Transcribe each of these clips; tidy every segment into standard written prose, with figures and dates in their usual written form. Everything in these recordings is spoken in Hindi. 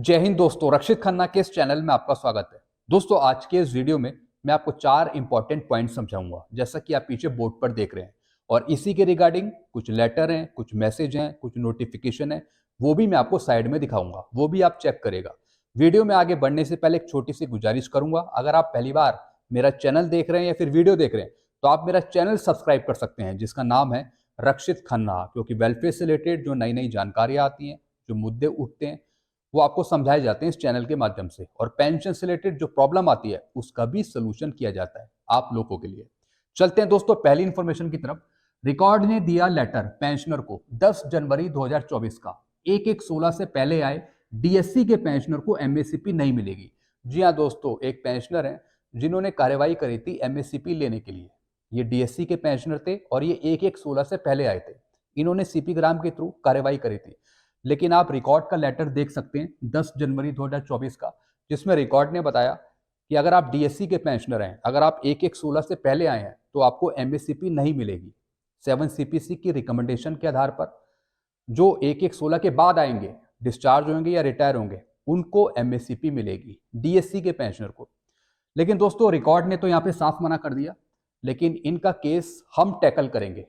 जय हिंद दोस्तों, रक्षित खन्ना के इस चैनल में आपका स्वागत है। दोस्तों, आज के इस वीडियो में मैं आपको 4 इंपॉर्टेंट पॉइंट समझाऊंगा, जैसा कि आप पीछे बोर्ड पर देख रहे हैं। और इसी के रिगार्डिंग कुछ लेटर हैं, कुछ मैसेज हैं, कुछ नोटिफिकेशन है, वो भी मैं आपको साइड में दिखाऊंगा, वो भी आप चेक करेगा। वीडियो में आगे बढ़ने से पहले एक छोटी सी गुजारिश करूंगा, अगर आप पहली बार मेरा चैनल देख रहे हैं या फिर वीडियो देख रहे हैं तो आप मेरा चैनल सब्सक्राइब कर सकते हैं, जिसका नाम है रक्षित खन्ना, क्योंकि वेलफेयर से रिलेटेड जो नई नई जानकारियां आती हैं, जो मुद्दे उठते हैं, वो आपको समझाए जाते हैं इस चैनल के माध्यम से। और पेंशन से रिलेटेड जो प्रॉब्लम आती है उसका भी सोल्यूशन किया जाता है आप लोगों के लिए। चलते हैं दोस्तों पहली इंफॉर्मेशन की तरफ। रिकॉर्ड ने दिया लेटर पेंशनर को 10 जनवरी 2024 का, 1/1/16 से पहले आए डीएससी के पेंशनर को एमएससीपी नहीं मिलेगी। जी हाँ दोस्तों, एक पेंशनर है जिन्होंने कार्रवाई करी थी एमएससीपी लेने के लिए। ये डीएससी के पेंशनर थे और ये 1/1/16 से पहले आए थे। इन्होंने सीपी ग्राम के थ्रू कार्रवाई करी थी। लेकिन आप रिकॉर्ड का लेटर देख सकते हैं 10 जनवरी 2024 का, जिसमें रिकॉर्ड ने बताया कि अगर आप डीएससी के पेंशनर हैं, अगर आप 1/1/16 से पहले आए हैं तो आपको एमएससीपी नहीं मिलेगी। 7 सीपीसी की रिकमेंडेशन के आधार पर जो 1/1/16 के बाद आएंगे, डिस्चार्ज होंगे या रिटायर होंगे, उनको एमएससीपी मिलेगी, डीएससी के पेंशनर को। लेकिन दोस्तों, रिकॉर्ड ने तो यहाँ पे साफ मना कर दिया, लेकिन इनका केस हम टैकल करेंगे।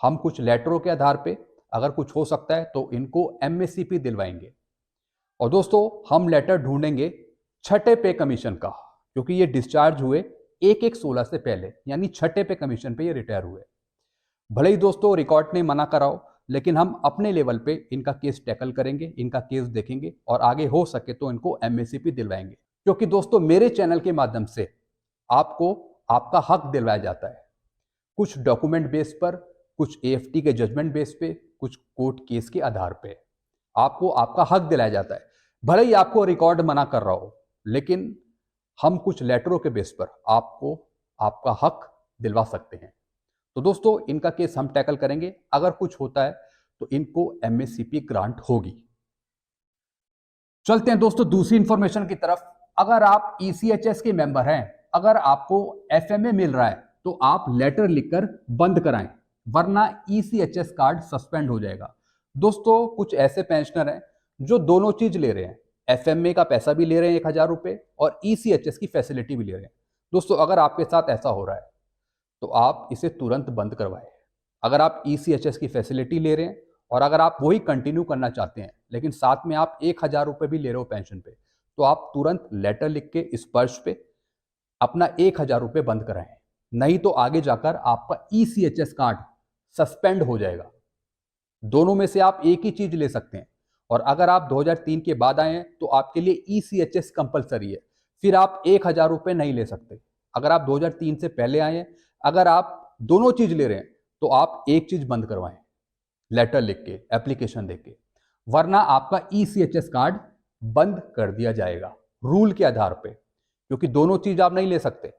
हम कुछ लेटरों के आधार पे अगर कुछ हो सकता है तो इनको एमएससीपी दिलवाएंगे। और दोस्तों, हम लेटर ढूंढेंगे छठे पे कमीशन का, क्योंकि ये डिस्चार्ज हुए 1/1/16 से पहले, यानी छठे पे कमीशन पे ये रिटायर हुए। भले ही दोस्तों रिकॉर्ड ने मना कराओ, लेकिन हम अपने लेवल पे इनका केस टैकल करेंगे, इनका केस देखेंगे और आगे हो सके तो इनको एमएससीपी दिलवाएंगे। क्योंकि दोस्तों, मेरे चैनल के माध्यम से आपको आपका हक दिलवाया जाता है, कुछ डॉक्यूमेंट बेस पर, कुछ एएफटी के जजमेंट बेस पे, कुछ कोर्ट केस के आधार पे आपको आपका हक दिलाया जाता है। भले ही आपको रिकॉर्ड मना कर रहा हो, लेकिन हम कुछ लेटरों के बेस पर आपको आपका हक दिलवा सकते हैं। तो दोस्तों, इनका केस हम टैकल करेंगे। अगर कुछ होता है तो इनको एमएससीपी ग्रांट होगी। चलते हैं दोस्तों दूसरी इंफॉर्मेशन की तरफ। अगर आप ईसीएचएस के मेंबर हैं, अगर आपको एफएमए मिल रहा है तो आप लेटर लिखकर बंद कराएं, वरना ईसीएचएस कार्ड सस्पेंड हो जाएगा। दोस्तों, कुछ ऐसे पेंशनर हैं जो दोनों चीज ले रहे हैं, एफएमए का पैसा भी ले रहे हैं 1,000 रुपए और ईसीएचएस की फैसिलिटी भी ले रहे हैं। दोस्तों, अगर आपके साथ ऐसा हो रहा है तो आप इसे तुरंत बंद करवाएं। अगर आप ईसीएचएस की फैसिलिटी ले रहे हैं और अगर आप वही कंटिन्यू करना चाहते हैं, लेकिन साथ में आप 1,000 रुपए भी ले रहे हो पेंशन पे, तो आप तुरंत लेटर लिख के स्पर्श पे अपना 1,000 रुपए बंद कराएं। नहीं तो आगे जाकर आपका ईसीएचएस कार्ड सस्पेंड हो जाएगा। दोनों में से आप एक ही चीज ले सकते हैं। और अगर आप 2003 के बाद आए हैं तो आपके लिए ईसीएचएस कंपलसरी है, फिर आप 1,000 रुपए नहीं ले सकते। अगर आप 2003 से पहले आए हैं, अगर आप दोनों चीज ले रहे हैं तो आप एक चीज बंद करवाएं, लेटर लिख के, एप्लीकेशन देके, वरना आपका ईसीएचएस कार्ड बंद कर दिया जाएगा रूल के आधार पे, क्योंकि दोनों चीज आप नहीं ले सकते।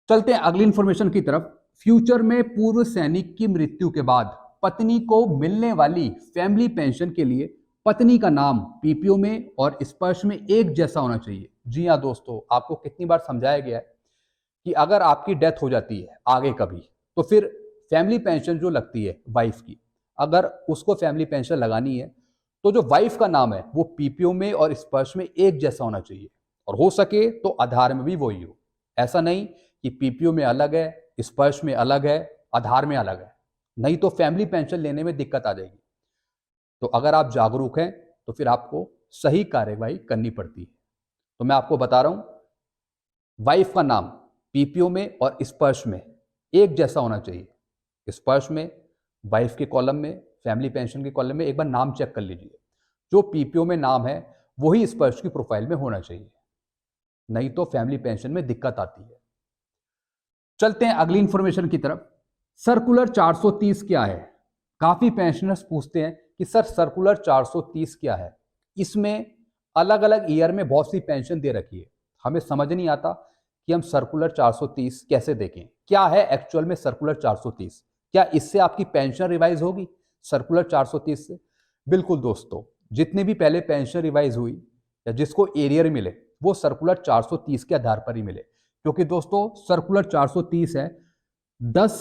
चलते हैं अगली इंफॉर्मेशन की तरफ। फ्यूचर में पूर्व सैनिक की मृत्यु के बाद पत्नी को मिलने वाली फैमिली पेंशन के लिए पत्नी का नाम पीपीओ में और स्पर्श में एक जैसा होना चाहिए। जी हाँ दोस्तों, आपको कितनी बार समझाया गया है कि अगर आपकी डेथ हो जाती है आगे कभी, तो फिर फैमिली पेंशन जो लगती है वाइफ की, अगर उसको फैमिली पेंशन लगानी है तो जो वाइफ का नाम है वो पीपीओ में और स्पर्श में एक जैसा होना चाहिए, और हो सके तो आधार में भी वही हो। ऐसा नहीं कि पीपीओ में अलग है, स्पर्श में अलग है, आधार में अलग है, नहीं तो फैमिली पेंशन लेने में दिक्कत आ जाएगी। तो अगर आप जागरूक हैं तो फिर आपको सही कार्यवाही करनी पड़ती है। तो मैं आपको बता रहा हूं, वाइफ का नाम पीपीओ में और स्पर्श में एक जैसा होना चाहिए। स्पर्श में वाइफ के कॉलम में, फैमिली पेंशन के कॉलम में एक बार नाम चेक कर लीजिए, जो पीपीओ में नाम है वही स्पर्श की प्रोफाइल में होना चाहिए, नहीं तो फैमिली पेंशन में दिक्कत आती है। चलते हैं अगली इंफॉर्मेशन की तरफ। सर्कुलर 430 क्या है? काफी पेंशनर्स पूछते हैं कि सर सर्कुलर 430 क्या है। इसमें अलग अलग ईयर में बहुत सी पेंशन दे रखी है, हमें समझ नहीं आता कि हम सर्कुलर 430 कैसे देखें। क्या है एक्चुअल में सर्कुलर 430? क्या इससे आपकी पेंशन रिवाइज होगी सर्कुलर 430 से? बिल्कुल दोस्तों, जितने भी पहले पेंशन रिवाइज हुई या जिसको एरियर मिले वो सर्कुलर 430 के आधार पर ही मिले। क्योंकि दोस्तों, सर्कुलर 430 है 10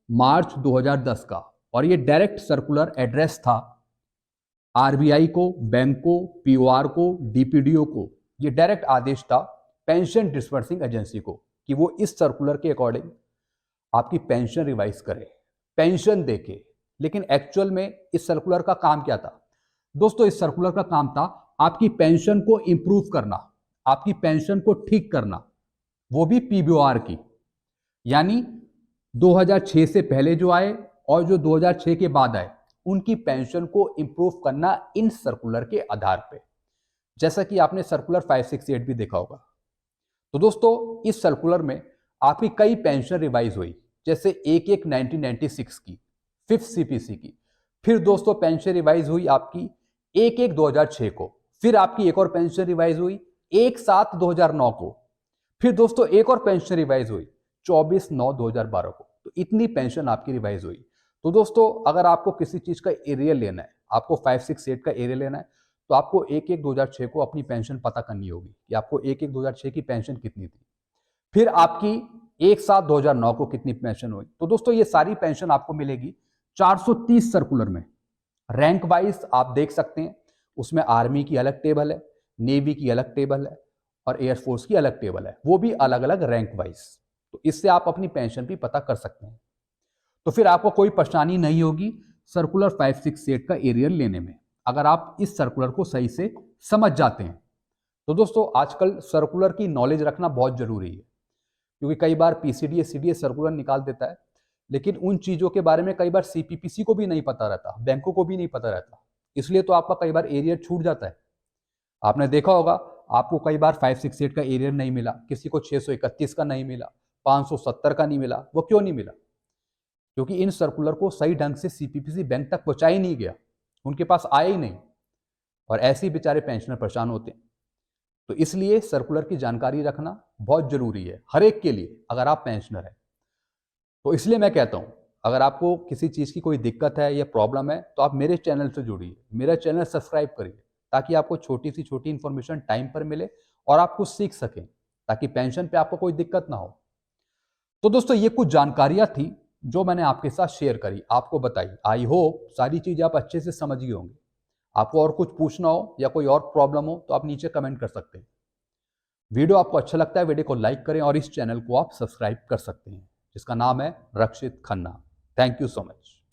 मार्च 2010 का, और ये डायरेक्ट सर्कुलर एड्रेस था आरबीआई को, बैंक को, पीओआर को, डीपीडीओ को ये डायरेक्ट आदेश था पेंशन डिस्बर्सिंग एजेंसी को कि वो इस सर्कुलर के अकॉर्डिंग आपकी पेंशन रिवाइज करे, पेंशन देके। लेकिन एक्चुअल में इस सर्कुलर का काम क्या था दोस्तों? इस सर्कुलर का काम था आपकी पेंशन को इंप्रूव करना, आपकी पेंशन को ठीक करना, वो भी पीबीओआर की, यानी 2006 से पहले जो आए और जो 2006 के बाद आए उनकी पेंशन को इंप्रूव करना इन सर्कुलर के आधार पे, जैसा कि आपने सर्कुलर 568 भी देखा होगा। तो दोस्तों इस सर्कुलर में आपकी कई पेंशन रिवाइज हुई, जैसे एक 1996 की, 5th सीपीसी की। फिर दोस्तों पेंशन रिवाइज हुई आपकी 1/1/2006 को। फिर आपकी एक और पेंशन रिवाइज हुई 1/7/2009 को। फिर दोस्तों एक और पेंशन रिवाइज हुई 24/9/2012 को। तो इतनी पेंशन आपकी रिवाइज हुई। तो दोस्तों अगर आपको किसी चीज का एरियर लेना है, आपको 568 का एरियर लेना है, तो आपको 1/1/2006 को अपनी पेंशन पता करनी होगी कि आपको 1/1/2006 की पेंशन कितनी थी। फिर आपकी 1/7/2009 को कितनी पेंशन हुई। तो दोस्तों ये सारी पेंशन आपको मिलेगी 430 सर्कुलर में। रैंक वाइज आप देख सकते हैं, उसमें आर्मी की अलग टेबल है, नेवी की अलग टेबल है और एयरफोर्स की अलग टेबल है, वो भी अलग अलग रैंक वाइज। तो इससे आप अपनी पेंशन भी पता कर सकते हैं। तो फिर आपको कोई परेशानी नहीं होगी सर्कुलर 568 का एरियर लेने में, अगर आप इस सर्कुलर को सही से समझ जाते हैं। तो दोस्तों आजकल सर्कुलर की नॉलेज रखना बहुत जरूरी है, क्योंकि कई बार पीसीडीएस सीडीएस सर्कुलर निकाल देता है, लेकिन उन चीजों के बारे में कई बार सीपीपीसी को भी नहीं पता रहता, बैंकों को भी नहीं पता रहता, इसलिए तो आपका कई बार एरियर छूट जाता है। आपने देखा होगा आपको कई बार 568 का एरियर नहीं मिला, किसी को 631 का नहीं मिला, 570 का नहीं मिला। वो क्यों नहीं मिला? क्योंकि इन सर्कुलर को सही ढंग से सीपीपीसी बैंक तक पहुंचा ही नहीं गया, उनके पास आया ही नहीं, और ऐसे ही बेचारे पेंशनर परेशान होते हैं। तो इसलिए सर्कुलर की जानकारी रखना बहुत जरूरी है हर एक के लिए, अगर आप पेंशनर हैं। तो इसलिए मैं कहता हूं अगर आपको किसी चीज की कोई दिक्कत है या प्रॉब्लम है तो आप मेरे चैनल से जुड़िए, मेरा चैनल सब्सक्राइब करिए, ताकि आपको छोटी से छोटी इंफॉर्मेशन टाइम पर मिले और आप कुछ सीख सकें, ताकि पेंशन पे आपको कोई दिक्कत ना हो। तो दोस्तों ये कुछ जानकारियां थी जो मैंने आपके साथ शेयर करी, आपको बताई। आई होप सारी चीजें आप अच्छे से समझ गए होंगे। आपको और कुछ पूछना हो या कोई और प्रॉब्लम हो तो आप नीचे कमेंट कर सकते हैं। वीडियो आपको अच्छा लगता है वीडियो को लाइक करें और इस चैनल को आप सब्सक्राइब कर सकते हैं, जिसका नाम है Rakshit Khanna. Thank you so much.